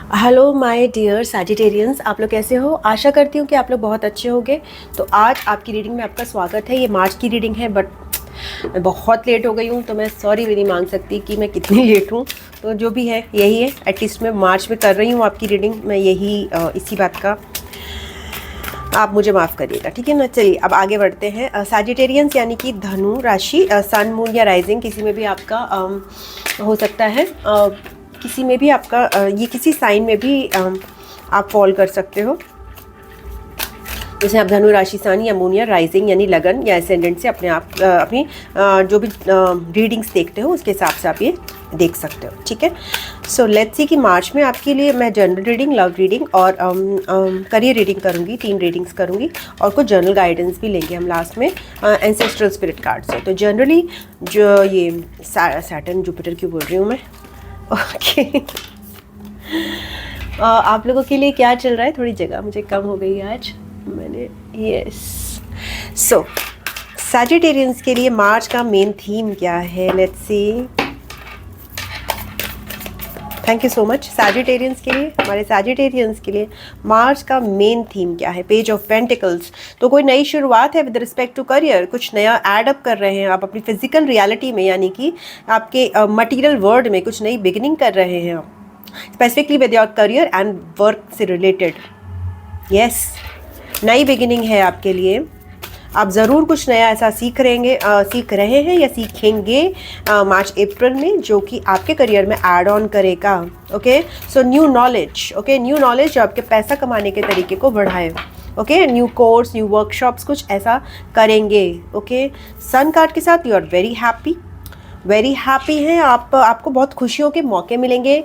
Hello my dear Sagittarians, आप लोग कैसे हो? आशा करती हूँ कि आप लोग बहुत अच्छे होंगे। तो आज आपकी रीडिंग में आपका स्वागत है। ये मार्च की रीडिंग है, बट मैं बहुत लेट हो गई हूँ, तो मैं सॉरी भी नहीं मांग सकती कि मैं कितनी लेट हूँ। तो जो भी है यही है, एटलीस्ट मैं मार्च में कर रही हूँ आपकी रीडिंग। मैं यही इसी बात का आप मुझे माफ़ करिएगा, ठीक है ना। चलिए अब आगे बढ़ते हैं। सैजिटेरियंस यानी कि धनु राशि, सन मून या राइजिंग किसी में भी आपका हो सकता है। किसी में भी आपका ये किसी साइन में भी आप फॉल कर सकते हो। जैसे आप धनु राशि, सन या मून या राइजिंग यानी लगन या एसेंडेंट से अपने आप अपनी जो भी रीडिंग्स देखते हो उसके हिसाब से आप ये देख सकते हो, ठीक है। सो लेट्स सी कि मार्च में आपके लिए मैं जनरल रीडिंग, लव रीडिंग और करियर रीडिंग करूँगी। 3 रीडिंग्स करूँगी और कुछ जनरल गाइडेंस भी लेंगे हम लास्ट में एंसेस्ट्रल स्पिरिट कार्ड से। तो जनरली जो ये सैटर्न जुपिटर क्यों बोल रही हूँ मैं, ओके आप लोगों के लिए क्या चल रहा है? थोड़ी जगह मुझे कम हो गई आज मैंने, यस। सो सैजिटेरियंस के लिए मार्च का मेन थीम क्या है? Let's see. Thank you so much. Sagittarians के लिए, हमारे सैजिटेरियंस के लिए मार्च का मेन थीम क्या है? Page of pentacles. तो कोई नई शुरुआत है विद रिस्पेक्ट टू करियर, कुछ नया एड अप कर रहे हैं आप अपनी फिजिकल रियलिटी में, यानी कि आपके मटीरियल वर्ल्ड में कुछ नई बिगिनिंग कर रहे हैं आप, specifically with your career and work से रिलेटेड। यस, नई बिगिनिंग है आपके लिए। आप ज़रूर कुछ नया ऐसा सीख रहे हैं या सीखेंगे मार्च अप्रैल में, जो कि आपके करियर में ऐड ऑन करेगा। Okay, so new knowledge, okay, new knowledge जो आपके पैसा कमाने के तरीके को बढ़ाए। Okay, new course, new workshops कुछ ऐसा करेंगे। ओके, सन कार्ड के साथ यू आर वेरी हैप्पी हैं आप। आपको बहुत खुशियों के मौके मिलेंगे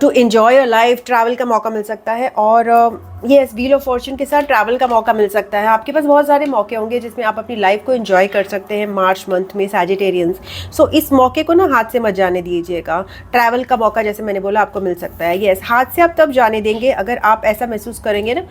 to enjoy your life. Travel का मौका मिल सकता है और यस, व्हील ऑफ फॉर्चून के साथ ट्रैवल का मौका मिल सकता है। आपके पास बहुत सारे मौके होंगे जिसमें आप अपनी लाइफ को एंजॉय कर सकते हैं मार्च मंथ में, सैजिटेरियंस। सो इस मौके को ना हाथ से मत जाने दीजिएगा। ट्रैवल का मौका, जैसे मैंने बोला, आपको मिल सकता है। यस, हाथ से आप तब जाने देंगे अगर आप ऐसा महसूस करेंगे ना,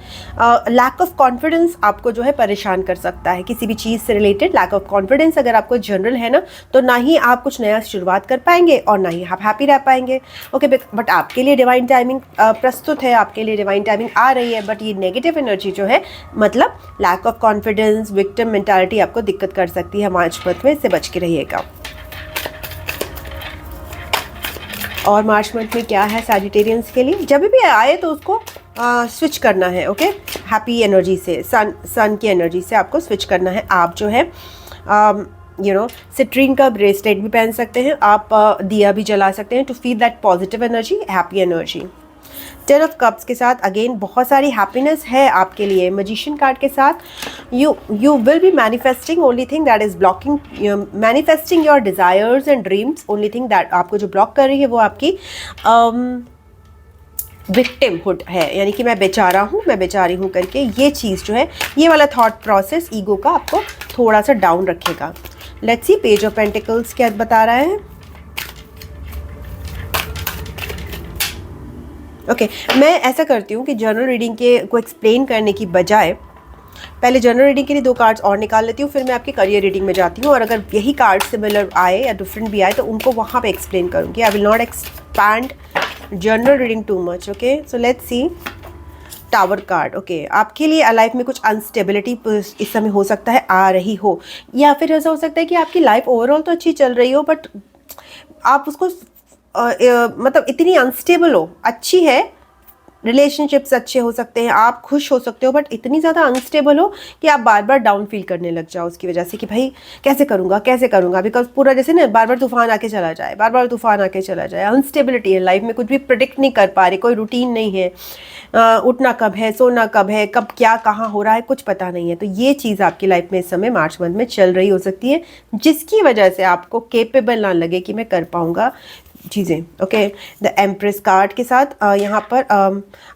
लैक ऑफ कॉन्फिडेंस आपको जो है परेशान कर सकता है किसी भी चीज़ से रिलेटेड। लैक ऑफ कॉन्फिडेंस अगर आपको जनरल है ना, तो ना ही आप कुछ नया शुरुआत कर पाएंगे और ना ही आप हैप्पी रह पाएंगे। ओके, बट आपके लिए डिवाइन टाइमिंग प्रस्तुत है, आपके लिए डिवाइन टाइमिंग आ रही है। बट ये नेगेटिव एनर्जी जो है, मतलब lack of confidence, victim mentality आपको दिक्कत कर सकती है मार्च मंथ में, इससे बच के रहिएगा। और मार्च मंथ में क्या है सैजिटेरियंस के लिए? जब भी आए तो उसको स्विच करना है। ओके, हैप्पी एनर्जी से, सन की एनर्जी से आपको स्विच करना है। आप जो है सिट्रीन का ब्रेसलेट भी पहन सकते हैं आप, दिया भी जला सकते हैं to feel that positive energy, happy energy. 10 of cups के साथ अगेन बहुत सारी हैप्पीनेस है आपके लिए। मैजिशियन कार्ड के साथ you will be manifesting only thing that is blocking, manifesting your desires and dreams. Only thing that आपको जो ब्लॉक कर रही है वो आपकी विक्टिमहुड है, यानी कि मैं बेचारी हूँ करके ये चीज़ जो है, ये वाला थॉट प्रोसेस ईगो का आपको थोड़ा सा डाउन रखेगा। Let's see page of pentacles क्या बता रहा है। ओके, मैं ऐसा करती हूँ कि जनरल रीडिंग के को एक्सप्लेन करने की बजाय पहले जनरल रीडिंग के लिए 2 कार्ड्स और निकाल लेती हूँ, फिर मैं आपकी करियर रीडिंग में जाती हूँ। और अगर यही कार्ड सिमिलर आए या डिफरेंट भी आए तो उनको वहाँ पे एक्सप्लेन करूँगी। I will not expand general reading too much. Okay, so let's see tower card. Okay, आपके लिए लाइफ में कुछ अनस्टेबिलिटी इस समय हो सकता है आ रही हो, या फिर ऐसा हो सकता है कि आपकी लाइफ ओवरऑल तो अच्छी चल रही हो, बट आप उसको मतलब इतनी अनस्टेबल हो। अच्छी है, रिलेशनशिप्स अच्छे हो सकते हैं, आप खुश हो सकते हो, बट इतनी ज़्यादा अनस्टेबल हो कि आप बार बार डाउन फील करने लग जाओ उसकी वजह से कि भाई कैसे करूँगा, बिकॉज पूरा जैसे ना बार बार तूफान आके चला जाए। अनस्टेबिलिटी है लाइफ में, कुछ भी प्रिडिक्ट नहीं कर पा रहे, कोई रूटीन नहीं है, उठना कब है, सोना कब है, कब क्या कहाँ हो रहा है, कुछ पता नहीं है। तो ये चीज़ आपकी लाइफ में इस समय मार्च मंथ में चल रही हो सकती है, जिसकी वजह से आपको केपेबल ना लगे कि मैं कर पाऊँगा चीज़ें। ओके, द एम्प्रेस कार्ड के साथ यहाँ पर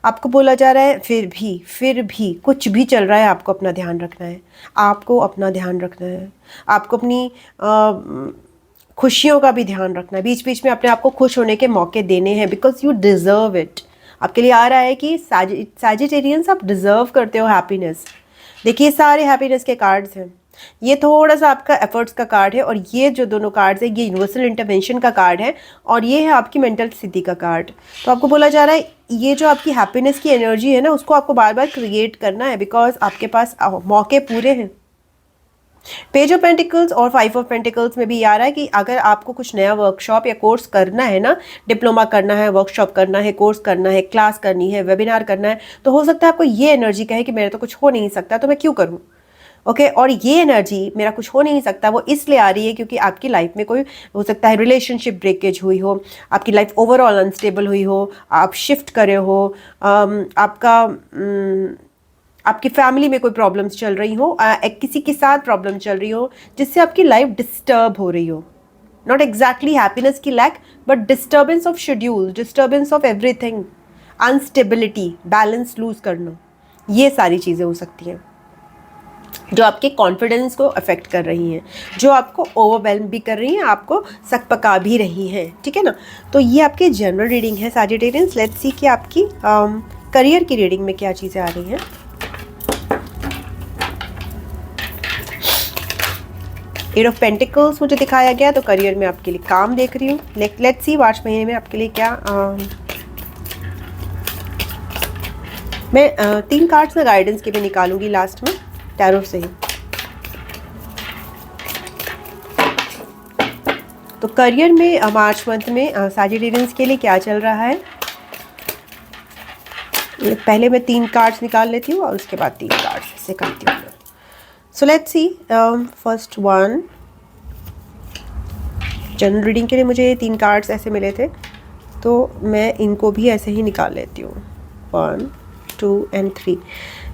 आपको बोला जा रहा है फिर भी कुछ भी चल रहा है, आपको अपना ध्यान रखना है, आपको अपनी खुशियों का भी ध्यान रखना है। बीच बीच में अपने आप को खुश होने के मौके देने हैं, बिकॉज यू डिज़र्व इट। आपके लिए आ रहा है कि सैजिटेरियंस आप डिज़र्व करते हो हैप्पीनेस। देखिए सारे हैप्पीनेस के कार्ड्स हैं। ये थोड़ा सा आपका एफर्ट्स का कार्ड है, और ये जो दोनों कार्ड्स है ये यूनिवर्सल इंटरवेंशन का कार्ड है, और ये है आपकी मेंटल स्थिति का कार्ड। तो आपको बोला जा रहा है ये जो आपकी हैप्पीनेस की एनर्जी है ना, उसको आपको बार बार क्रिएट करना है, बिकॉज आपके पास मौके पूरे हैं। पेज ऑफ पेंटिकल्स और 5 ऑफ पेंटिकल्स में भी आ रहा है कि अगर आपको कुछ नया वर्कशॉप या कोर्स करना है ना, डिप्लोमा करना है, वर्कशॉप करना है, कोर्स करना है, क्लास करनी है, वेबिनार करना है, तो हो सकता है आपको ये एनर्जी कहे कि मेरा तो कुछ हो नहीं सकता, तो मैं क्यों करूँ। ओके और ये एनर्जी मेरा कुछ हो नहीं सकता वो इसलिए आ रही है क्योंकि आपकी लाइफ में कोई हो सकता है रिलेशनशिप ब्रेकेज हुई हो, आपकी लाइफ ओवरऑल अनस्टेबल हुई हो, आप शिफ्ट करे हो, आपकी फैमिली में कोई प्रॉब्लम्स चल रही हो, किसी के साथ प्रॉब्लम चल रही हो जिससे आपकी लाइफ डिस्टर्ब हो रही हो। नॉट एग्जैक्टली हैप्पीनेस की lack, but disturbance of schedule, disturbance of everything, unstability, balance lose करना, ये सारी चीज़ें हो सकती हैं जो आपके कॉन्फिडेंस को अफेक्ट कर रही हैं, जो आपको ओवरवेल्म भी कर रही हैं, आपको सकपका भी रही हैं। ठीक है ना। तो ये आपकी जनरल रीडिंग है सैजिटेरियंस। लेट्स सी कि आपकी करियर की रीडिंग में क्या चीज़ें आ रही हैं। एट ऑफ पेंटिकल्स मुझे दिखाया गया, तो करियर में आपके लिए काम देख रही हूँ। लेट्स सी मार्च महीने में आपके लिए क्या मैं 3 कार्ड्स में गाइडेंस के भी निकालूंगी लास्ट में टैरो से ही। तो करियर में मार्च मंथ में सैजिटेरियंस के लिए क्या चल रहा है, पहले मैं 3 कार्ड्स निकाल लेती हूँ और उसके बाद 3 कार्ड्स से करती हूँ। So let's see first one, general reading के लिए मुझे 3 कार्ड्स ऐसे मिले थे, तो मैं इनको भी ऐसे ही निकाल लेती हूँ, 1 2 एंड 3।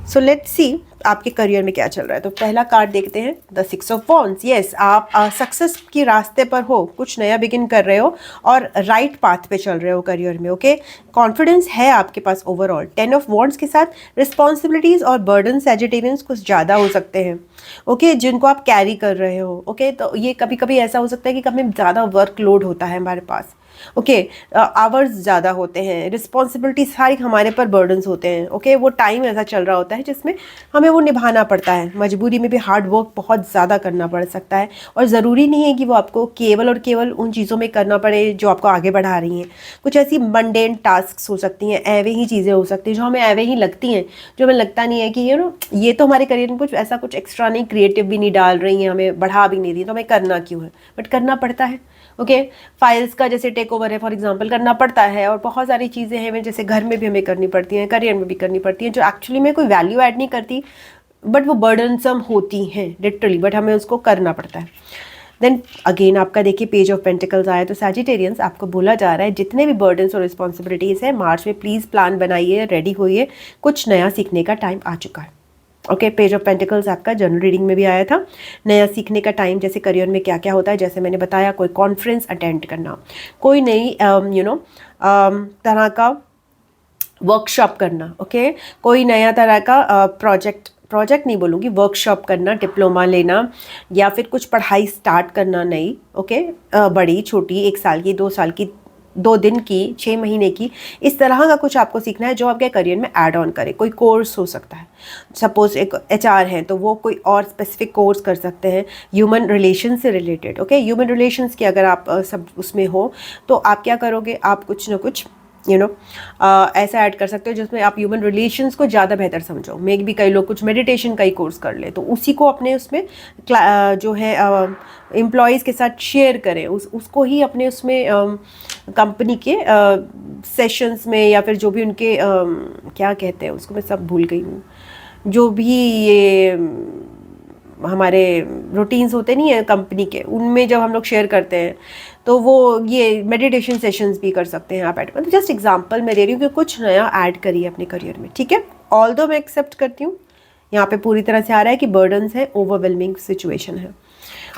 सो लेट्स सी आपके करियर में क्या चल रहा है। तो पहला कार्ड देखते हैं, द 6 ऑफ वॉन्ड्स। यस, आप सक्सेस के रास्ते पर हो, कुछ नया बिगिन कर रहे हो और राइट पाथ पे चल रहे हो करियर में। ओके कॉन्फिडेंस है आपके पास ओवरऑल। 10 ऑफ वॉन्ड्स के साथ रिस्पॉन्सिबिलिटीज़ और बर्डन सैजिटेरियंस कुछ ज़्यादा हो सकते हैं, ओके जिनको आप कैरी कर रहे हो। ओके तो ये कभी कभी ऐसा हो सकता है कि कभी ज़्यादा वर्कलोड होता है हमारे पास, ओके आवर्स ज़्यादा होते हैं, रिस्पॉन्सिबिलिटी सारी हमारे पर बर्डन्स होते हैं। ओके वो टाइम ऐसा चल रहा होता है जिसमें हमें वो निभाना पड़ता है, मजबूरी में भी हार्ड वर्क बहुत ज़्यादा करना पड़ सकता है, और ज़रूरी नहीं है कि वो आपको केवल और केवल उन चीज़ों में करना पड़े जो आपको आगे बढ़ा रही हैं। कुछ ऐसी मंडेन टास्क हो सकती हैं, एवे ही चीज़ें हो सकती हैं जो हमें एवे ही लगती हैं, जो हमें लगता नहीं है कि ये तो हमारे करियर में कुछ ऐसा कुछ एक्स्ट्रा नहीं, क्रिएटिव भी नहीं डाल रही हैं, हमें बढ़ा भी नहीं रही, तो हमें करना क्यों है, बट करना पड़ता है। ओके फाइल्स का जैसे टेक ओवर है फॉर एग्जांपल, करना पड़ता है, और बहुत सारी चीज़ें हैं जैसे घर में भी हमें करनी पड़ती हैं, करियर में भी करनी पड़ती हैं, जो एक्चुअली में कोई वैल्यू ऐड नहीं करती, बट वो बर्डनसम होती हैं लिटरली, बट हमें उसको करना पड़ता है। देन अगेन आपका देखिए पेज ऑफ पेंटिकल्स आया, तो सैजिटेरियंस आपको बोला जा रहा है जितने भी बर्डन्स और रिस्पॉन्सिबिलिटीज़ हैं मार्च में प्लीज़ प्लान बनाइए, रेडी होइए, कुछ नया सीखने का टाइम आ चुका है। ओके पेज ऑफ पेंटिकल्स आपका जनरल रीडिंग में भी आया था, नया सीखने का टाइम। जैसे करियर में क्या क्या होता है, जैसे मैंने बताया, कोई कॉन्फ्रेंस अटेंड करना, कोई नई तरह का वर्कशॉप करना, ओके कोई नया तरह का प्रोजेक्ट नहीं बोलूँगी, वर्कशॉप करना, डिप्लोमा लेना, या फिर कुछ पढ़ाई स्टार्ट करना नई, ओके बड़ी छोटी, 1 साल की, 2 साल की, 2 दिन की, 6 महीने की, इस तरह का कुछ आपको सीखना है जो आपके करियर में ऐड ऑन करे। कोई कोर्स हो सकता है, सपोज एक HR है तो वो कोई और स्पेसिफिक कोर्स कर सकते हैं ह्यूमन रिलेशन से रिलेटेड। ओके ह्यूमन रिलेशंस के अगर आप सब उसमें हो तो आप क्या करोगे, आप कुछ ना कुछ ऐसा ऐड कर सकते हो जिसमें आप ह्यूमन रिलेशंस को ज़्यादा बेहतर समझो। मे भी कई लोग कुछ मेडिटेशन का ही कोर्स कर ले, तो उसी को अपने उसमें जो है एम्प्लॉयज़ के साथ शेयर करें, उसको ही अपने उसमें कंपनी के सेशंस में, या फिर जो भी उनके क्या कहते हैं उसको, मैं सब भूल गई हूँ, जो भी ये हमारे रूटीन्स होते नहीं है कंपनी के, उनमें जब हम लोग शेयर करते हैं तो वो ये मेडिटेशन सेशंस भी कर सकते हैं आप ऐड। मतलब जस्ट एग्जांपल मैं दे रही हूँ कि कुछ नया ऐड करिए अपने करियर में। ठीक है, ऑल दो मैं एक्सेप्ट करती हूँ, यहाँ पे पूरी तरह से आ रहा है कि बर्डन्स है, ओवरवेलमिंग सिचुएशन है।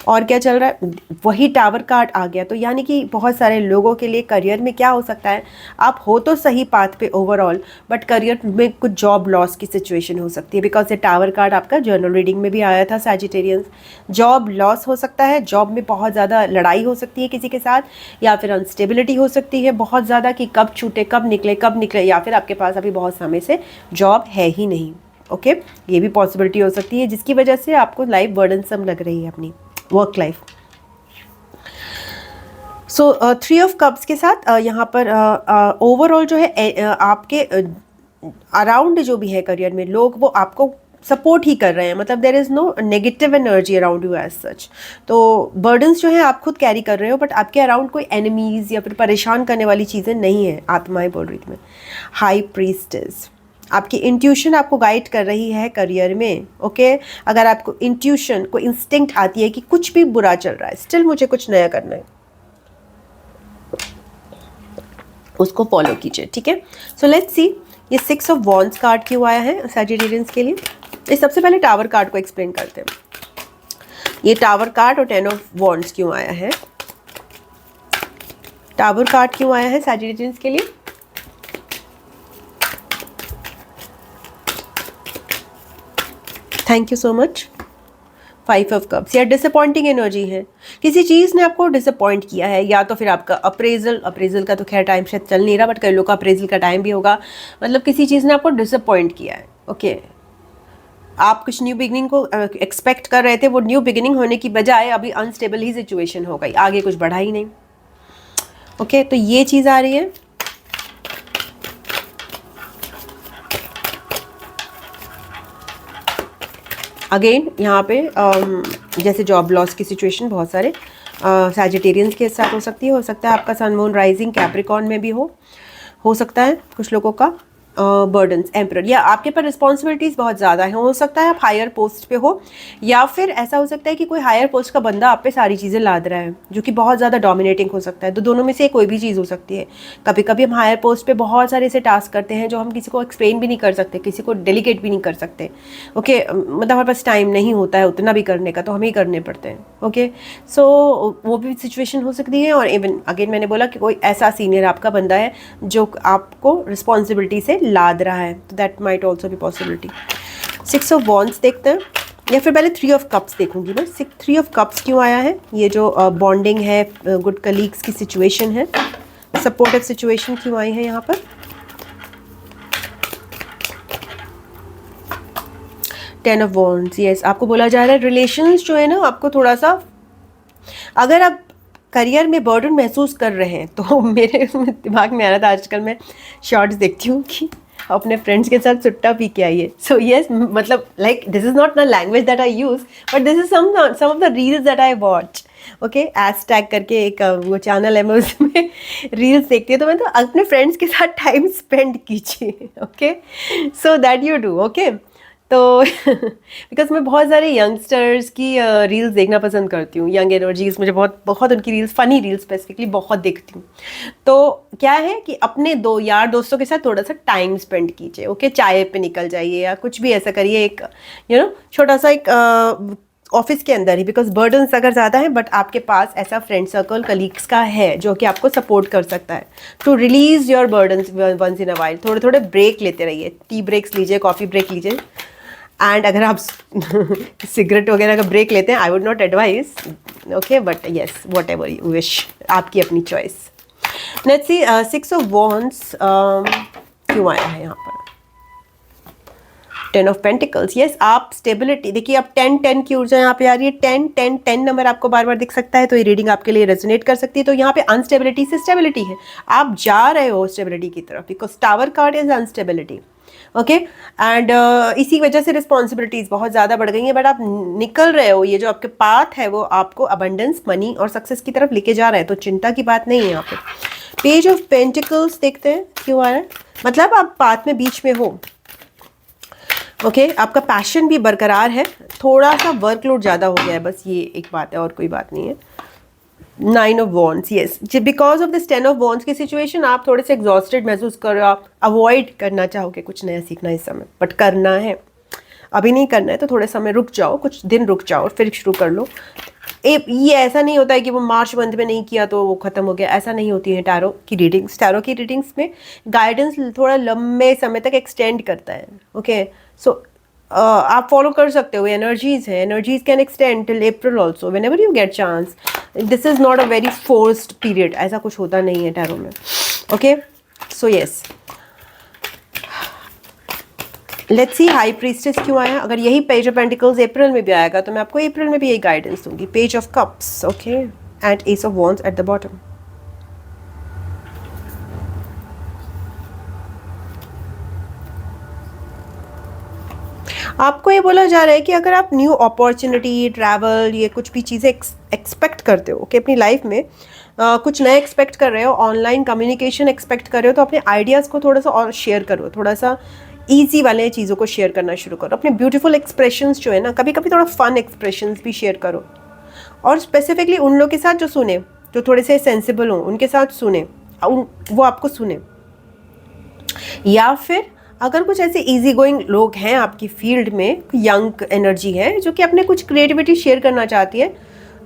और क्या चल रहा है, वही टावर कार्ड आ गया, तो यानी कि बहुत सारे लोगों के लिए करियर में क्या हो सकता है, आप हो तो सही पाथ पे ओवरऑल, बट करियर में कुछ जॉब लॉस की सिचुएशन हो सकती है, बिकॉज ये टावर कार्ड आपका जर्नल रीडिंग में भी आया था सैजिटेरियंस। जॉब लॉस हो सकता है, जॉब में बहुत ज़्यादा लड़ाई हो सकती है किसी के साथ, या फिर अनस्टेबिलिटी हो सकती है बहुत ज़्यादा कि कब छूटे कब निकले, या फिर आपके पास अभी बहुत समय से जॉब है ही नहीं। ओके ये भी पॉसिबिलिटी हो सकती है जिसकी वजह से आपको लाइफ बर्डनसम लग रही है, अपनी work life. So 3 of cups के साथ यहाँ पर ओवरऑल जो है आपके अराउंड जो भी है करियर में लोग, वो आपको सपोर्ट ही कर रहे हैं, मतलब there is no negative energy around you as such. तो बर्डन्स जो है आप खुद कैरी कर रहे हो, बट आपके अराउंड कोई एनिमीज़ या फिर परेशान करने वाली चीज़ें नहीं है, आत्माएं बोल रही थी मैं। हाई प्रीस्टेस, आपकी इंट्यूशन आपको गाइड कर रही है करियर में, ओके अगर आपको इंट्यूशन को इंस्टिंक्ट आती है कि कुछ भी बुरा चल रहा है, स्टिल मुझे कुछ नया करना है, उसको फॉलो कीजिए, ठीक है। सो लेट्स सी ये 6 ऑफ वॉन्ड्स कार्ड क्यों आया है सैजिटेरियंस के लिए। इस सबसे पहले टावर कार्ड को एक्सप्लेन करते हैं। ये टावर कार्ड और 10 ऑफ वॉन्ड्स क्यों आया है, टावर कार्ड क्यों आया है सैजिटेरियंस के लिए। Thank you so much. 5 of cups, या डिसअपॉइंटिंग एनर्जी है, किसी चीज़ ने आपको डिसअपॉइंट किया है, या तो फिर आपका अप्रेजल का तो खैर टाइम शायद चल नहीं रहा, बट कई लोग का अप्रेजल का टाइम भी होगा, मतलब किसी चीज़ ने आपको डिसअपॉइंट किया है, ओके आप कुछ न्यू बिगिनिंग को एक्सपेक्ट कर रहे थे, वो न्यू बिगिनिंग होने की बजाय अभी अनस्टेबल ही सिचुएशन हो गई, आगे कुछ बढ़ा ही नहीं, ओके तो ये चीज़ आ रही है। अगेन यहाँ पे जैसे जॉब लॉस की सिचुएशन बहुत सारे सैजिटेरियंस के साथ हो सकता है आपका सन मून राइजिंग कैप्रिकॉर्न में भी हो सकता है कुछ लोगों का बर्डन्स एम्परर, या आपके पर रिस्पॉन्सिबिलिटीज़ बहुत ज़्यादा हैं, हो सकता है आप हायर पोस्ट पे हो, या फिर ऐसा हो सकता है कि कोई हायर पोस्ट का बंदा आप पे सारी चीज़ें लाद रहा है जो कि बहुत ज़्यादा डोमिनेटिंग हो सकता है। तो दोनों में से कोई भी चीज़ हो सकती है। कभी कभी हम हायर पोस्ट पे बहुत सारे ऐसे टास्क करते हैं जो हम किसी को एक्सप्लेन भी नहीं कर सकते, किसी को डेलीगेट भी नहीं कर सकते, ओके मतलब हमारे पास टाइम नहीं होता है उतना भी करने का, तो हमें ही करने पड़ते हैं, ओके सो वो भी सिचुएशन हो सकती है। और इवन अगेन मैंने बोला कि कोई ऐसा सीनियर आपका बंदा है जो आपको रिस्पॉन्सिबिलिटी से लाद रहा है, तो that might also be possibility. 6 of wands देखते हैं, या फिर पहले 3 ऑफ कप्स देखूंगी मैं। 3 ऑफ कप्स क्यों आया है, ये जो बॉन्डिंग है, गुड कलीग्स की सिचुएशन है, सपोर्टिव सिचुएशन क्यों आई है यहाँ पर। टेन ऑफ वॉन्ड्स, यस आपको बोला जा रहा है रिलेशंस जो है ना, आपको थोड़ा सा अगर आप करियर में बर्डन महसूस कर रहे हैं, तो मेरे दिमाग में आ रहा था आजकल मैं शॉर्ट्स देखती हूँ कि अपने फ्रेंड्स के साथ सुट्टा पी के आइए। सो यस मतलब like this is not the language that I use, but this is some of the reels that I watch, okay as tag करके एक वो चैनल है, मैं उसमें रील्स देखती हूँ, तो मैं तो अपने फ्रेंड्स के साथ टाइम स्पेंड कीजिए, okay so that you do, okay तो बिकॉज मैं बहुत सारे यंगस्टर्स की रील्स देखना पसंद करती हूँ, यंग एनर्जीज, मुझे बहुत उनकी रील्स, फ़नी रील्स स्पेसिफिकली बहुत देखती हूँ। तो क्या है कि अपने यार दोस्तों के साथ थोड़ा सा टाइम स्पेंड कीजिए, ओके चाय पे निकल जाइए या कुछ भी ऐसा करिए, एक छोटा सा एक ऑफिस के अंदर ही, बिकॉज बर्डन्स अगर ज़्यादा है, बट आपके पास ऐसा फ्रेंड सर्कल कलीग्स का है जो कि आपको सपोर्ट कर सकता है to release your burdens once in a while. थोड़े थोड़े ब्रेक लेते रहिए, टी ब्रेक्स लीजिए, कॉफ़ी ब्रेक लीजिए, एंड अगर आप सिगरेट वगैरह का ब्रेक लेते हैं, I would not advise, okay but yes whatever you wish, आपकी अपनी choice. Let's see 6 of wands क्यों आया है यहाँ पर। 10 ऑफ पेंटिकल्स, यस आप स्टेबिलिटी, देखिए आप 10 की ऊर्जा यहाँ पे आ रही है, 10 नंबर आपको बार बार दिख सकता है, तो ये रीडिंग आपके लिए रेजोनेट कर सकती है। तो यहाँ पे अनस्टेबिलिटी से स्टेबिलिटी है, आप जा रहे हो स्टेबिलिटी की तरफ, because tower card is unstability, okay and इसी वजह से रिस्पॉन्सिबिलिटीज़ बहुत ज़्यादा बढ़ गई हैं, बट आप निकल रहे हो, ये जो आपके पाथ है वो आपको अबंडेंस, मनी और सक्सेस की तरफ लेके जा रहा है, तो चिंता की बात नहीं है यहाँ पे। पेज ऑफ पेंटिकल्स देखते हैं क्यों आ रहा है, मतलब आप पाथ में बीच में हो, ओके आपका पैशन भी बरकरार है, थोड़ा सा वर्कलोड ज़्यादा हो गया है, बस ये एक बात है और कोई बात नहीं है। 9 of wands, yes because of this 10 of wands की सिचुएशन आप थोड़े से एग्जॉस्टेड महसूस कर रहे हो, आप अवॉइड करना चाहोगे कुछ नया सीखना इस समय, बट करना है, अभी नहीं करना है तो थोड़े समय रुक जाओ, कुछ दिन रुक जाओ और फिर शुरू कर लो। ये ऐसा नहीं होता है कि वो मार्च मंथ में नहीं किया तो वो ख़त्म हो गया, ऐसा नहीं होती है टैरो की रीडिंग्स में गाइडेंस थोड़ा लंबे समय तक एक्सटेंड करता है, ओके सो आप फॉलो कर सकते हो, एनर्जीज है, energies can extend till April also when ever you get chance, this is not a very forced period, ऐसा कुछ होता नहीं है टैरो में, okay so yes let's see high priestess क्यों आया। अगर यही पेज ऑफ पेंटिकल्स अप्रैल में भी आएगा तो मैं आपको अप्रैल में भी यही गाइडेंस दूंगी। Page of cups, okay, and S of wands at the bottom. आपको ये बोला जा रहा है कि अगर आप न्यू अपॉर्चुनिटी, ट्रैवल, ये कुछ भी चीज़ें एक्सपेक्ट करते हो कि अपनी लाइफ में कुछ नया एक्सपेक्ट कर रहे हो, ऑनलाइन कम्युनिकेशन एक्सपेक्ट कर रहे हो, तो अपने आइडियाज़ को थोड़ा सा और शेयर करो, थोड़ा सा ईजी वाले चीज़ों को शेयर करना शुरू करो। अपने ब्यूटीफुल एक्सप्रेशंस जो है ना, कभी कभी थोड़ा फन एक्सप्रेशंस भी शेयर करो, और स्पेसिफिकली उन लोगों के साथ जो सुने, जो थोड़े से सेंसिबल हों, उनके साथ सुने, वो आपको सुने। या फिर अगर कुछ ऐसे इजी गोइंग लोग हैं आपकी फील्ड में, यंग एनर्जी है जो कि अपने कुछ क्रिएटिविटी शेयर करना चाहती है,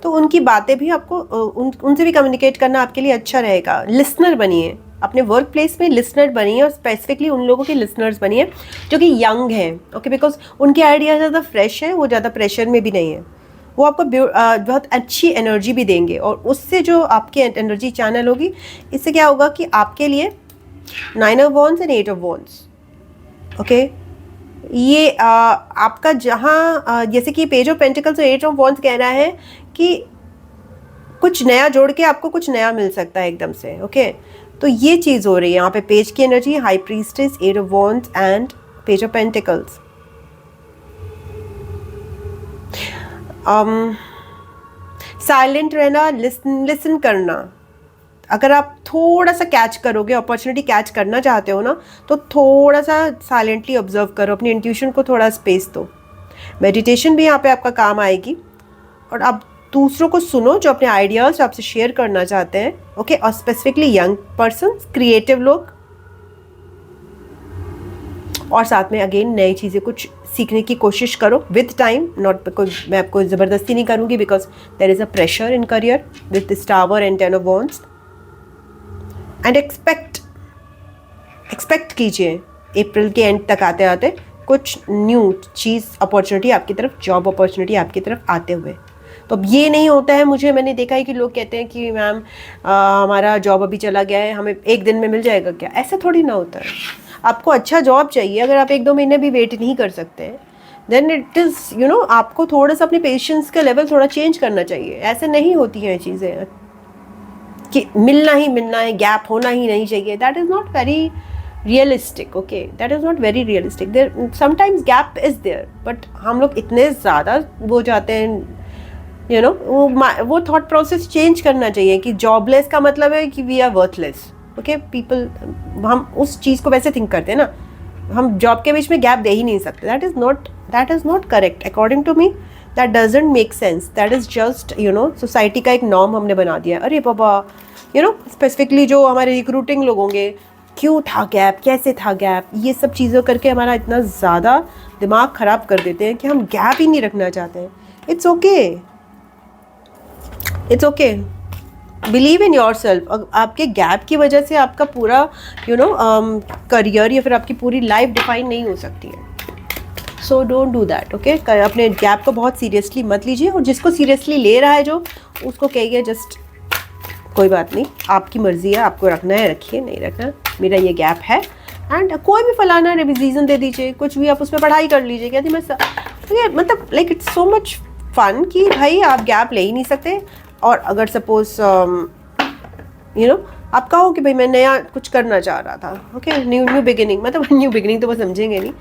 तो उनकी बातें भी आपको उनसे भी कम्युनिकेट करना आपके लिए अच्छा रहेगा। लिसनर बनिए, अपने वर्क प्लेस में लिसनर बनिए, और स्पेसिफिकली उन लोगों के लिसनर्स बनिए जो कि यंग हैं, ओके, बिकॉज उनके आइडिया ज़्यादा फ्रेश है, वो ज़्यादा प्रेशर में भी नहीं है, वो आपको बहुत अच्छी एनर्जी भी देंगे, और उससे जो आपकी एनर्जी चैनल होगी, इससे क्या होगा कि आपके लिए 9 of wands and 8 of wands, okay, ये आपका जहाँ जैसे कि पेज ऑफ पेंटिकल्स और 8 ऑफ वॉन्ड्स कह रहा है कि कुछ नया जोड़ के आपको कुछ नया मिल सकता है एकदम से, ओके। तो ये चीज़ हो रही है यहाँ पे। पेज की energy, high priestess, 8 of wands and page of pentacles. Silent रहना, लिसन करना। अगर आप थोड़ा सा कैच करोगे, अपॉर्चुनिटी कैच करना चाहते हो ना, तो थोड़ा सा साइलेंटली ऑब्जर्व करो, अपनी इंट्यूशन को थोड़ा स्पेस दो। मेडिटेशन भी यहाँ पे आपका काम आएगी, और आप दूसरों को सुनो जो अपने आइडियाज़ आपसे शेयर करना चाहते हैं, ओके, और स्पेसिफिकली यंग पर्सन, क्रिएटिव लोग, और साथ में अगेन नई चीज़ें कुछ सीखने की कोशिश करो विद टाइम, नॉट बिकॉज मैं आपको ज़बरदस्ती नहीं करूँगी, because there is a pressure in career with this tower and 10 of wands. And expect कीजिए अप्रैल के एंड तक आते आते कुछ न्यू चीज़, अपॉर्चुनिटी आपकी तरफ, जॉब अपॉर्चुनिटी आपकी तरफ आते हुए। तो अब ये नहीं होता है, मैंने देखा है कि लोग कहते हैं कि मैम हमारा जॉब अभी चला गया है, हमें एक दिन में मिल जाएगा क्या? ऐसा थोड़ी ना होता है। आपको अच्छा जॉब चाहिए, अगर आप 1-2 महीने भी वेट नहीं कर सकते, देन इट इज़ आपको थोड़ा सा अपने पेशेंस का लेवल थोड़ा चेंज करना चाहिए। ऐसे नहीं होती हैं चीज़ें कि मिलना ही मिलना है, गैप होना ही नहीं चाहिए। That is not very realistic, okay, that is not very realistic. There sometimes gap is there, but हम लोग इतने ज़्यादा वो जाते हैं, वो थॉट प्रोसेस चेंज करना चाहिए कि जॉबलेस का मतलब है कि we are worthless, okay. People, हम उस चीज़ को वैसे थिंक करते हैं ना, हम जॉब के बीच में गैप दे ही नहीं सकते। That is not correct according to me. That doesn't make sense. That is just society का एक नॉर्म हमने बना दिया। अरे बाबा, स्पेसिफिकली जो हमारे रिक्रूटिंग लोग होंगे, क्यों था गैप, कैसे था गैप, ये सब चीज़ों करके हमारा इतना ज़्यादा दिमाग ख़राब कर देते हैं कि हम गैप ही नहीं रखना चाहते हैं। It's okay, believe in your self. आपके गैप की वजह से आपका पूरा करियर या फिर आपकी पूरी लाइफ डिफाइन नहीं हो सकती है। So don't do that, okay. अपने गैप को बहुत सीरियसली मत लीजिए, और जिसको सीरियसली ले रहा है जो, उसको कहिए जस्ट कोई बात नहीं, आपकी मर्जी है, आपको रखना है रखिए, नहीं रखना, मेरा ये गैप है। एंड कोई भी फलाना रिविजन दे दीजिए, कुछ भी आप उसमें पढ़ाई कर लीजिए। कहती मैं मतलब like it's so much fun कि भाई आप गैप ले ही नहीं सकते। और अगर सपोज आप कहो कि भाई मैं नया कुछ करना चाह रहा था, ओके, न्यू बिगिनिंग, मतलब न्यू बिगिनिंग तो वो समझेंगे नहीं,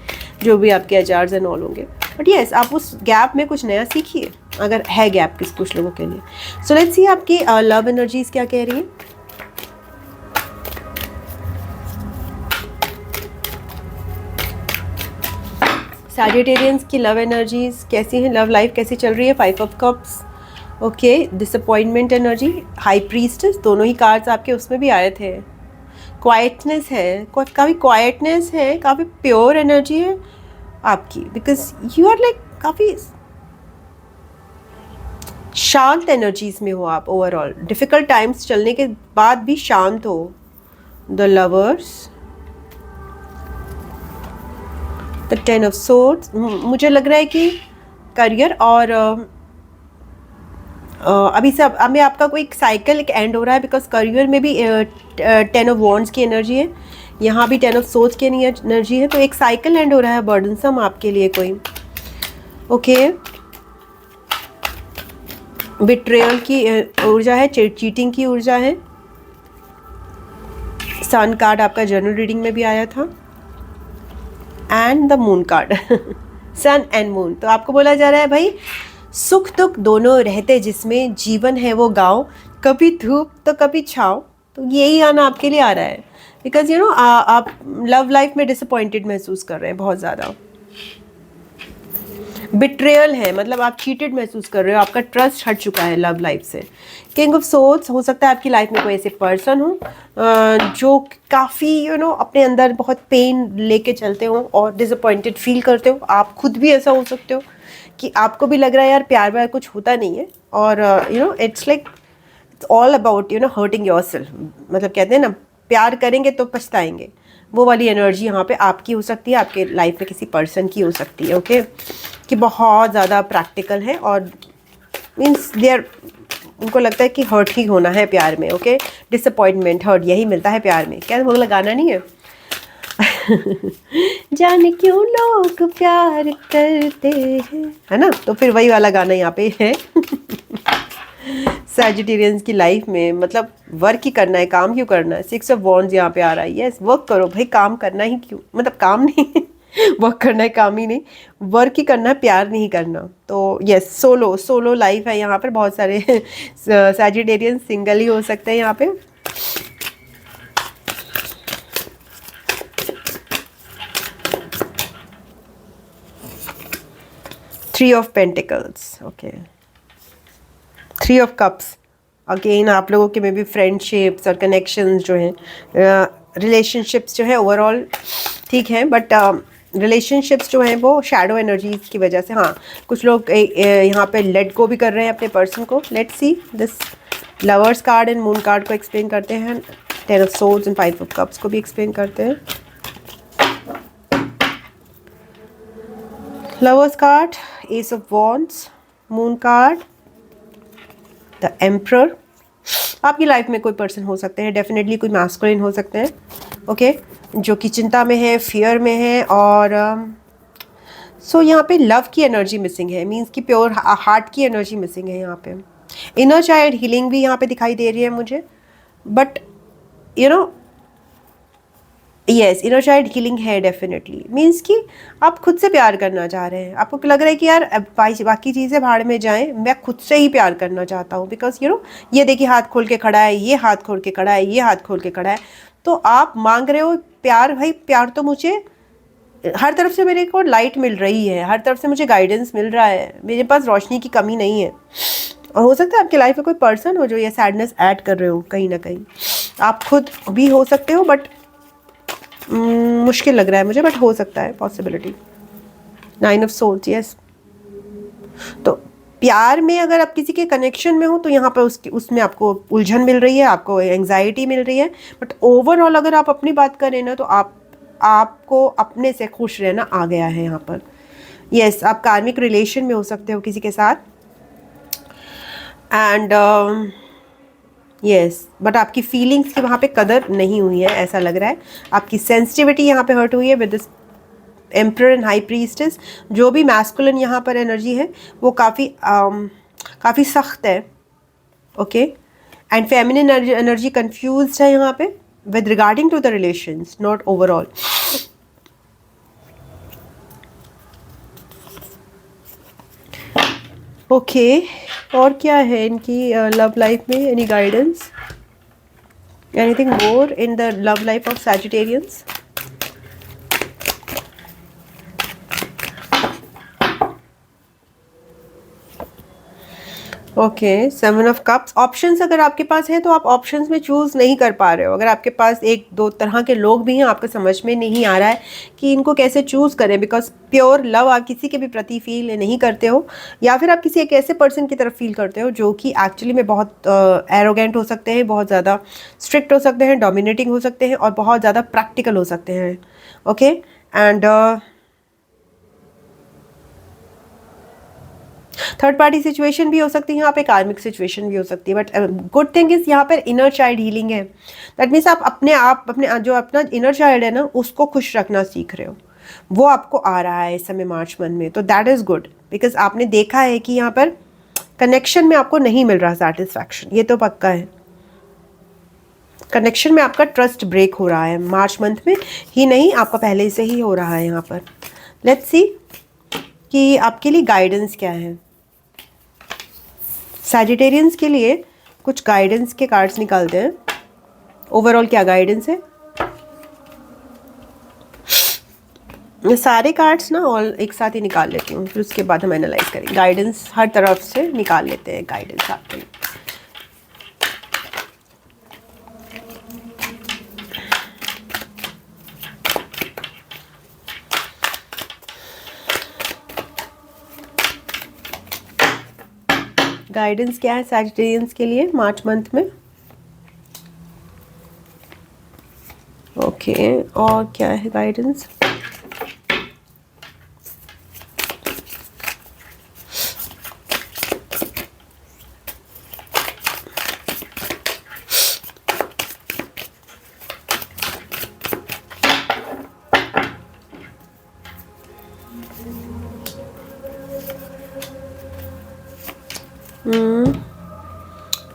जो भी आपके एचआर्स एंड ऑल होंगे, बट यस, आप उस गैप में कुछ नया सीखिए, अगर है गैप कुछ लोगों के लिए। सो लेट्स सी आपकी लव एनर्जीज क्या कह रही है। सैजिटेरियंस की लव एनर्जीज कैसी हैं, लव लाइफ कैसी चल रही है। 5 of cups, okay, disappointment energy, high priestess, दोनों ही कार्ड्स आपके उसमें भी आए थे। क्वाइटनेस है, काफ़ी क्वाइटनेस है, काफ़ी प्योर एनर्जी है आपकी, बिकॉज यू आर लाइक काफ़ी शांत एनर्जीज में हो आप ओवरऑल। डिफ़िकल्ट टाइम्स चलने के बाद भी शांत हो। The lovers, the 10 of swords, मुझे लग रहा है कि करियर और अभी से अब में आपका कोई साइकिल एक एंड हो रहा है, बिकॉज करियर में भी 10 ऑफ वॉन्ड्स की एनर्जी है, यहाँ भी 10 ऑफ सोच की एनर्जी है, तो एक साइकिल एंड हो रहा है बर्डनसम आपके लिए कोई। ओके, बिट्रेयल की ऊर्जा है, चीटिंग की ऊर्जा है। सन कार्ड आपका जनरल रीडिंग में भी आया था, and the moon card sun and moon. तो आपको बोला जा रहा है भाई सुख दुख दोनों रहते जिसमें, जीवन है वो गाँव, कभी धूप तो कभी छाँव। तो यही आना आपके लिए आ रहा है, बिकॉज यू नो आप लव लाइफ में डिसअपॉइंटेड महसूस कर रहे हैं बहुत ज़्यादा। बिट्रेयल है, मतलब आप चीटेड महसूस कर रहे हो, आपका ट्रस्ट हट चुका है लव लाइफ से। किंग ऑफ सोर्ड्स, हो सकता है आपकी लाइफ में कोई ऐसे पर्सन हो जो काफ़ी यू नो अपने अंदर बहुत पेन लेके चलते हो और डिसअपॉइंटेड फील करते हो। आप खुद भी ऐसा हो सकते हो कि आपको भी लग रहा है यार प्यार व्यार कुछ होता नहीं है, और you know it's like it's all about you know hurting yourself. मतलब कहते हैं ना प्यार करेंगे तो पछताएंगे, वो वाली एनर्जी यहाँ पे आपकी हो सकती है, आपके लाइफ में किसी पर्सन की हो सकती है। ओके, कि बहुत ज़्यादा प्रैक्टिकल है और मीन्स देयर, उनको लगता है कि हर्ट ही होना है प्यार में। ओके, डिसअपॉइंटमेंट, हर्ट यही मिलता है प्यार में। क्या वो लगाना नहीं है जाने क्यों लोग प्यार करते हैं, है ना। तो फिर वही वाला गाना यहाँ पे है सैजिटेरियंस की लाइफ में मतलब वर्क ही करना है, काम क्यों करना है। 6 ऑफ वॉन्ड्स यहाँ पे आ रहा है। यस, वर्क करो भाई, काम करना ही क्यों, मतलब काम नहीं वर्क करना है, काम ही नहीं, वर्क ही करना है, प्यार नहीं करना। तो यस, सोलो लाइफ है यहाँ पर। बहुत सारे सैजिटेरियंस सिंगल ही हो सकते हैं यहाँ पे। Three of pentacles, okay, three of cups. Again आप लोगों के में भी फ्रेंडशिप्स और कनेक्शंस जो हैं, रिलेशनशिप्स जो है ओवरऑल ठीक है, बट रिलेशनशिप्स जो हैं वो शैडो एनर्जीज की वजह से, हाँ कुछ लोग यहाँ पे लेट गो भी कर रहे हैं अपने पर्सन को। Let's see this lovers card and moon card को एक्सप्लेन करते हैं, 10 of swords and 5 of cups को भी एक्सप्लेन करते हैं। Lovers card, S of wands, moon card, the emperor. आपकी लाइफ में कोई पर्सन हो सकते हैं, डेफिनेटली कोई मैस्कुलिन हो सकते हैं, ओके, जो कि चिंता में है, फियर में है, और सो यहाँ पे लव की एनर्जी मिसिंग है, मींस कि प्योर हार्ट की एनर्जी मिसिंग है यहाँ पे। इनर चाइल्ड हीलिंग भी यहाँ पे दिखाई दे रही है मुझे, but you know yes, inner child healing है डेफिनेटली, मीन्स कि आप खुद से प्यार करना चाह रहे हैं। आपको लग रहा है कि यार बाकी चीज़ें भाड़ में जाएं, मैं खुद से ही प्यार करना चाहता हूँ, बिकॉज यू नो ये देखिए हाथ खोल के खड़ा है, ये हाथ खोल के खड़ा है, ये हाथ खोल के खड़ा है। तो आप मांग रहे हो प्यार, भाई प्यार तो मुझे हर तरफ से मेरे को लाइट मिल रही है, हर तरफ से मुझे गाइडेंस मिल रहा है, मेरे पास रोशनी की कमी नहीं है। और हो सकता है आपकी लाइफ में कोई पर्सन हो जो ये सैडनेस ऐड कर रहे हो कहीं ना कहीं, आप खुद भी हो सकते हो, बट मुश्किल लग रहा है मुझे, बट हो सकता है पॉसिबिलिटी। 9 of swords, yes. तो प्यार में अगर आप किसी के कनेक्शन में हो तो यहाँ पर उसमें आपको उलझन मिल रही है, आपको एंग्जाइटी मिल रही है, बट ओवरऑल अगर आप अपनी बात करें ना तो आपको अपने से खुश रहना आ गया है यहाँ पर। यस, आप कार्मिक रिलेशन में हो सकते हो किसी के साथ, एंड यस, बट आपकी फीलिंग्स की वहाँ पे कदर नहीं हुई है ऐसा लग रहा है। आपकी सेंसिटिविटी यहाँ पे हर्ट हुई है with this emperor and high priestess. जो भी मैस्कुलिन यहाँ पर एनर्जी है वो काफ़ी सख्त है, okay, and feminine energy confused है यहाँ पे with regarding to the relations, not overall. Okay, और क्या है इनकी लव लाइफ में, any guidance, anything more in the love life of Sagittarians? Okay, 7 of cups. Options अगर आपके पास है तो आप ऑप्शंस में चूज़ नहीं कर पा रहे हो। अगर आपके पास एक दो तरह के लोग भी हैं, आपको समझ में नहीं आ रहा है कि इनको कैसे चूज़ करें, बिकॉज प्योर लव आप किसी के भी प्रति फील नहीं करते हो, या फिर आप किसी एक ऐसे पर्सन की तरफ फील करते हो जो कि एक्चुअली में बहुत एरोगेंट हो सकते हैं, बहुत ज़्यादा स्ट्रिक्ट हो सकते हैं, डोमिनेटिंग हो सकते हैं, और बहुत ज़्यादा प्रैक्टिकल हो सकते हैं। Okay, and third party situation भी हो सकती है यहाँ पे, कार्मिक सिचुएशन भी हो सकती है, बट गुड थिंग इज यहाँ पर इनर चाइल्ड हीलिंग है। दैट मीन्स आप अपने जो अपना इनर चाइल्ड है ना उसको खुश रखना सीख रहे हो, वो आपको आ रहा है इस समय मार्च मंथ में, तो दैट इज़ गुड। बिकॉज आपने देखा है कि यहाँ पर कनेक्शन में आपको नहीं मिल रहा सेटिस्फैक्शन, ये तो पक्का है। कनेक्शन में आपका ट्रस्ट ब्रेक हो रहा है मार्च मंथ में ही नहीं, आपका पहले से ही हो रहा है यहाँ पर। लेट्स सी कि आपके लिए गाइडेंस क्या है। सैजिटेरियंस के लिए कुछ गाइडेंस के कार्ड्स निकालते हैं। ओवरऑल क्या गाइडेंस है, मैं सारे कार्ड्स ना ऑल एक साथ ही निकाल लेती हूँ, फिर उसके बाद हम एनालाइज करेंगे। गाइडेंस हर तरफ से निकाल लेते हैं, गाइडेंस आपके लिए। गाइडेंस क्या है सैजिटेरियंस के लिए मार्च मंथ में? ओके, और क्या है गाइडेंस?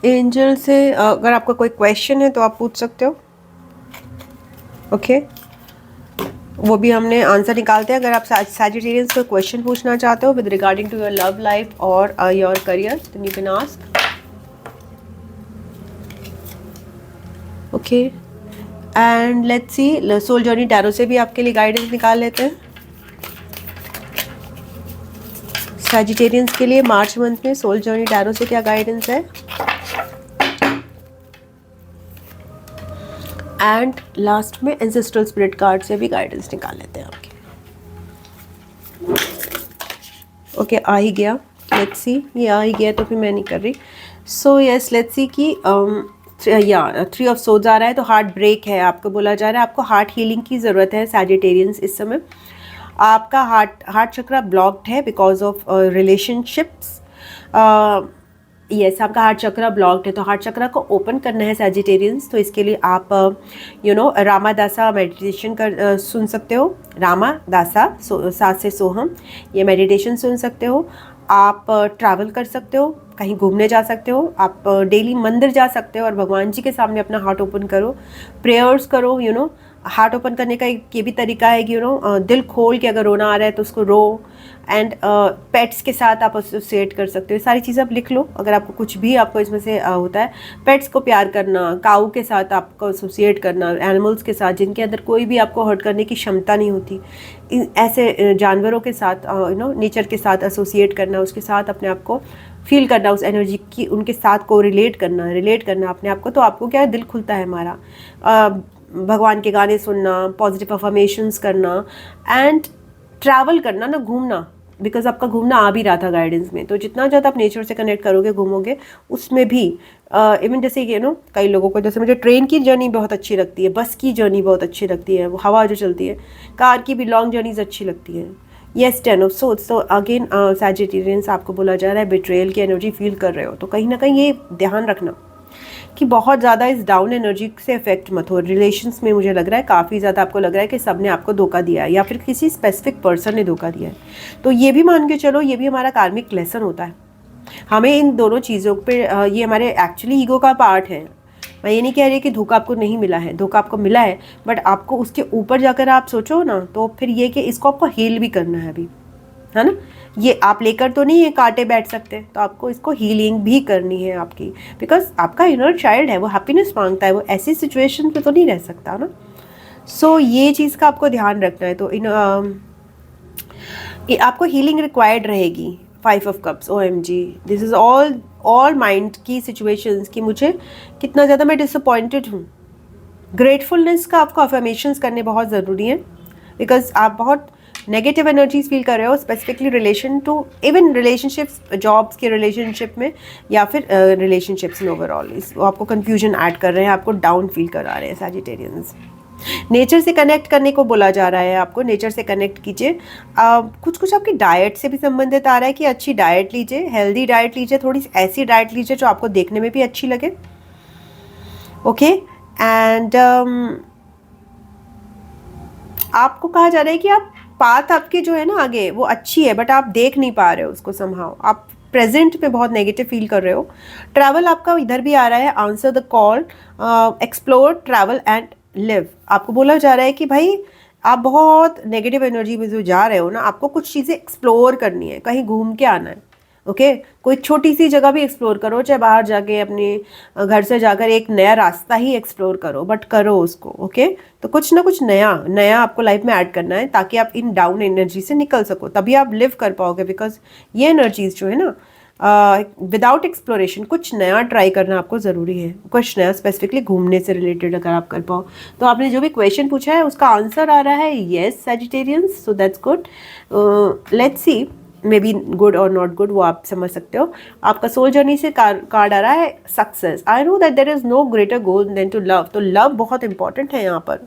एंजल से अगर आपका कोई क्वेश्चन है तो आप पूछ सकते हो। ओके, वो भी हमने आंसर निकालते हैं। अगर आप सैजिटेरियंस को क्वेश्चन पूछना चाहते हो with regarding to your love life और your career, then you can ask. Okay, and let's see, soul journey tarot से भी आपके लिए गाइडेंस निकाल लेते हैं। सैजिटेरियंस के लिए मार्च मंथ में सोल जर्नी टैरो से क्या गाइडेंस है? एंड लास्ट में एंसेस्ट्रल स्पिरिट कार्ड से भी गाइडेंस निकाल लेते हैं आपके। ओके, आ ही गया। लेट्स सी, ये आ ही गया तो फिर मैं नहीं कर रही। सो यस, लेट्स सी कि या 3 ऑफ सोड्स आ रहा है, तो हार्ट ब्रेक है। आपको बोला जा रहा है आपको हार्ट हीलिंग की ज़रूरत है सैजिटेरियंस। इस समय आपका हार्ट चक्रा ब्लॉक्ड है बिकॉज ऑफ रिलेशनशिप्स। यस, आपका हार्ट चक्रा ब्लॉक्ड है, तो हार्ट चक्रा को ओपन करना है सैजिटेरियंस। तो इसके लिए आप रामादासा मेडिटेशन सुन सकते हो। रामादासा सात से सोहम, ये मेडिटेशन सुन सकते हो। आप ट्रैवल कर सकते हो, कहीं घूमने जा सकते हो। आप डेली मंदिर जा सकते हो और भगवान जी के सामने अपना हार्ट ओपन करो, प्रेयर्स करो। हार्ट ओपन करने का एक ये भी तरीका है कि दिल खोल के अगर रोना आ रहा है तो उसको रो। एंड पेट्स के साथ आप एसोसिएट कर सकते हो। सारी चीज़ें आप लिख लो अगर आपको कुछ भी आपको इसमें से होता है। पेट्स को प्यार करना, काऊ के साथ आपको एसोसिएट करना, एनिमल्स के साथ जिनके अंदर कोई भी आपको हर्ट करने की क्षमता नहीं होती, ऐसे जानवरों के साथ नेचर के साथ एसोसिएट करना, उसके साथ अपने आप को फील करना, उस एनर्जी की उनके साथ को रिलेट करना अपने आप को। तो आपको क्या है, दिल खुलता है हमारा। भगवान के गाने सुनना, पॉजिटिव अफर्मेशंस करना एंड ट्रैवल करना ना, घूमना, बिकॉज आपका घूमना आ भी रहा था गाइडेंस में। तो जितना ज़्यादा आप नेचर से कनेक्ट करोगे, घूमोगे, उसमें भी इवन जैसे कई लोगों को, जैसे मुझे ट्रेन की जर्नी बहुत अच्छी लगती है, बस की जर्नी बहुत अच्छी लगती है, वो हवा जो चलती है, कार की भी लॉन्ग जर्नीज अच्छी लगती है। Yes, 10 of swords. तो अगेन सैजिटेरियंस आपको बोला जा रहा है बिट्रेयल की एनर्जी फील कर रहे हो, तो कहीं ना कहीं ये ध्यान रखना कि बहुत ज़्यादा इस डाउन एनर्जी से इफेक्ट मत हो। रिलेशंस में मुझे लग रहा है काफ़ी ज़्यादा आपको लग रहा है कि सबने आपको धोखा दिया है या फिर किसी स्पेसिफिक पर्सन ने धोखा दिया है। तो ये भी मान के चलो, ये भी हमारा कार्मिक लेसन होता है। हमें इन दोनों चीज़ों पे ये हमारे एक्चुअली ईगो का पार्ट है। मैं ये नहीं कह रही कि धोखा आपको नहीं मिला है, धोखा आपको मिला है, बट आपको उसके ऊपर जाकर आप सोचो ना, तो फिर ये कि इसको आपको हील भी करना है अभी, है ना। ये आप लेकर तो नहीं है काटे बैठ सकते, तो आपको इसको हीलिंग भी करनी है आपकी, बिकॉज आपका इनर चाइल्ड है, वो हैप्पीनेस मांगता है, वो ऐसी सिचुएशन पे तो नहीं रह सकता ना। सो ये चीज़ का आपको ध्यान रखना है। तो आपको हीलिंग रिक्वायर्ड रहेगी। 5 of cups, OMG, this is all mind की सिचुएशंस कि मुझे कितना ज़्यादा मैं डिसअपॉइंटेड हूँ। ग्रेटफुलनेस का आपको अफर्मेशंस करने बहुत ज़रूरी है, बिकॉज आप बहुत नेगेटिव एनर्जीज फील कर रहे हो, specifically relation to even relationships, jobs के रिलेशनशिप में या फिर रिलेशनशिप्स में ओवरऑल। वो आपको कन्फ्यूजन ऐड कर रहे हैं, आपको डाउन फील करा रहे हैं सैजिटेरियंस। नेचर से कनेक्ट करने को बोला जा रहा है आपको, नेचर से कनेक्ट कीजिए। कुछ कुछ आपकी डाइट से भी संबंधित आ रहा है कि अच्छी डाइट लीजिए, हेल्दी डाइट लीजिए, थोड़ी सी ऐसी डाइट लीजिए जो आपको देखने में भी अच्छी लगे। ओके एंड आपको कहा जा रहा है कि आप पाथ आपके जो है ना आगे वो अच्छी है, बट आप देख नहीं पा रहे हो उसको समहाउ, आप प्रेजेंट में बहुत नेगेटिव फील कर रहे हो। ट्रैवल आपका इधर भी आ रहा है, answer the call, explore, travel and live. आपको बोला जा रहा है कि भाई आप बहुत नेगेटिव एनर्जी में जो जा रहे हो ना, आपको कुछ चीज़ें एक्सप्लोर करनी है, कहीं घूम के आना है। ओके कोई छोटी सी जगह भी एक्सप्लोर करो, चाहे बाहर जाके अपने घर से जाकर एक नया रास्ता ही एक्सप्लोर करो, बट करो उसको। ओके तो कुछ ना कुछ नया नया आपको लाइफ में ऐड करना है ताकि आप इन डाउन एनर्जी से निकल सको, तभी आप लिव कर पाओगे। बिकॉज ये एनर्जीज जो है ना, विदाउट एक्सप्लोरेशन कुछ नया ट्राई करना आपको ज़रूरी है, कुछ नया स्पेसिफिकली घूमने से रिलेटेड अगर आप कर पाओ। तो आपने जो भी क्वेश्चन पूछा है उसका आंसर आ रहा है yes Sagittarians, so that's good. Let's see may be good और नॉट गुड, वो आप समझ सकते हो। आपका सोल जर्नी से कार्ड आ रहा है success. I know that there is no greater goal than to love. तो लव बहुत इंपॉर्टेंट है यहाँ पर।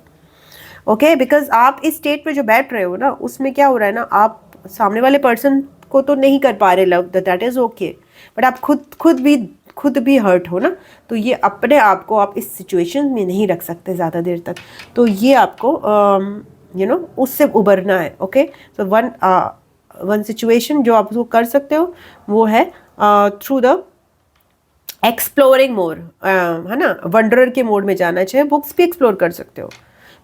ओके बिकॉज आप इस स्टेट पे जो बैठ रहे हो ना, उसमें क्या हो रहा है ना, आप सामने वाले पर्सन को तो नहीं कर पा रहे love, that is okay, but आप खुद भी हर्ट हो ना, तो ये अपने आप को आप इस सिचुएशन में नहीं रख सकते ज़्यादा देर तक। तो ये आपको उससे उबरना है। ओके तो वन सिचुएशन जो आप उसको कर सकते हो वो है थ्रू द एक्सप्लोरिंग मोर, है ना, वंडरर के मोड में जाना चाहिए। बुक्स भी एक्सप्लोर कर सकते हो,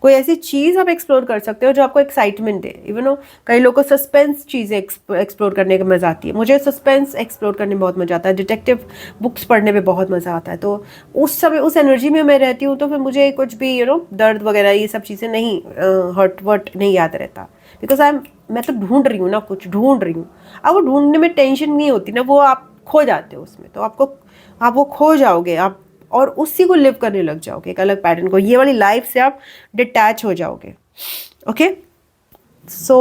कोई ऐसी चीज़ आप एक्सप्लोर कर सकते हो जो आपको एक्साइटमेंट दे। इवन कई लोगों को सस्पेंस चीज़ें एक्सप्लोर करने का मज़ा आती है, मुझे सस्पेंस एक्सप्लोर करने में बहुत मज़ा आता है, डिटेक्टिव बुक्स पढ़ने में बहुत मज़ा आता है। तो उस समय उस एनर्जी में मैं रहती हूँ, तो फिर मुझे कुछ भी दर्द वगैरह ये सब चीज़ें नहीं, हर्ट वर्ट नहीं याद रहता। बिकॉज मैं तो ढूंढ रही हूँ ना, कुछ ढूंढ रही हूँ। अब वो ढूंढने में टेंशन नहीं होती ना, वो आप खो जाते हो उसमें, तो आप वो खो जाओगे आप, और उसी को लिव करने लग जाओगे, एक अलग पैटर्न को। ये वाली लाइफ से आप डिटैच हो जाओगे। ओके सो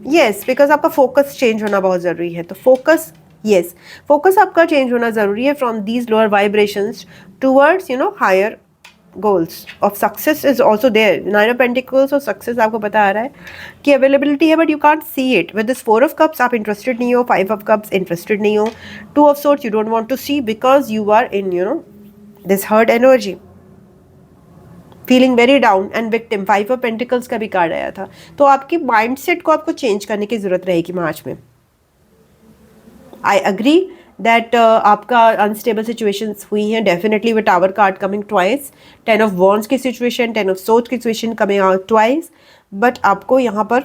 यस, बिकॉज आपका फोकस चेंज होना बहुत ज़रूरी है। तो फोकस आपका चेंज होना ज़रूरी है from these lower vibrations towards higher goals of success is also there. 9 of pentacles और सक्सेस आपको बता आ रहा है कि अवेलेबिलिटी है, but you can't see it. With this 4 of cups आप इंटरेस्टेड नहीं हो, 5 ऑफ कप्स इंटरेस्टेड नहीं हो, 2 of swords you don't want to see because you are in this hurt energy, feeling very down and victim. 5 of pentacles का भी card आया था। तो आपकी माइंडसेट को आपको चेंज करने की जरूरत रहेगी मार्च में। आई अग्री दैट आपका अनस्टेबल सिचुएशंस हुई हैं definitely, with tower card coming twice, 10 of wands की सिचुएशन, 10 ऑफ सोर्ड्स की situation coming out twice, but आपको यहाँ पर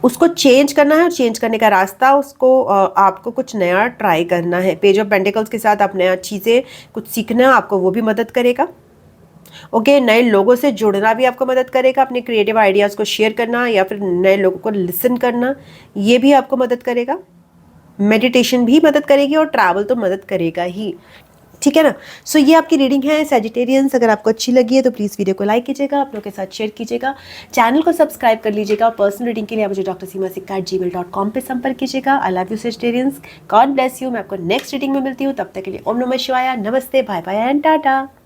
उसको चेंज करना है, और चेंज करने का रास्ता उसको आपको कुछ नया ट्राई करना है। पेज ऑफ पेंटिकल्स के साथ आप नया चीज़ें कुछ सीखना, आपको वो भी मदद करेगा। ओके नए लोगों से जुड़ना भी आपको मदद करेगा, अपने क्रिएटिव आइडियाज़ को शेयर करना या फिर नए लोगों को लिसन करना, ये भी आपको मदद करेगा। मेडिटेशन भी मदद करेगी और ट्रैवल तो मदद करेगा ही, ठीक है ना। सो ये आपकी रीडिंग है सैजिटेरियंस। अगर आपको अच्छी लगी है तो प्लीज़ वीडियो को लाइक कीजिएगा, आप लोगों के साथ शेयर कीजिएगा, चैनल को सब्सक्राइब कर लीजिएगा। पर्सनल रीडिंग के लिए आप मुझे drseema@gmail.com पे संपर्क कीजिएगा। I love you Sagittarians, God bless you. मैं आपको नेक्स्ट रीडिंग में मिलती हूँ, तब तक के लिए ओम नमः शिवाय, नमस्ते, बाय बाय एंड टाटा।